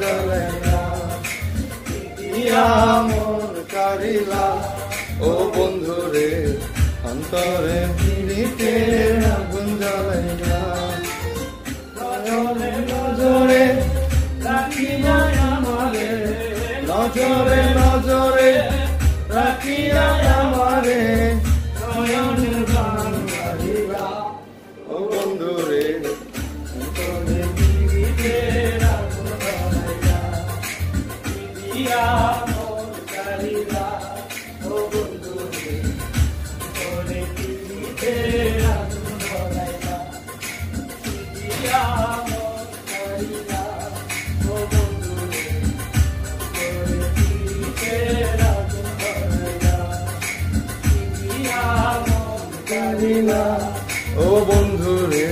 জ্বালায় না। মন কারিলা ও বন্ধু রে, অন্তরে পিরিতের আগুন জ্বালায় না। নজরে নজরে রাখিয়া আমারে, নজরে নজরে রাখিয়া আমারে, নয়নের বাণ কারিলা ও বন্ধু রে, অন্তরে পিরিতের আগুন জ্বালায় না। মন কারিলা ও বন্ধু রে, অন্তরে পিরিতের আগুন জ্বালায় না। মন কারিলা ও বন্ধু রে, অন্তরে পিরিতের আগুন জ্বালায় না। মন কারিলা ও বন্ধু রে।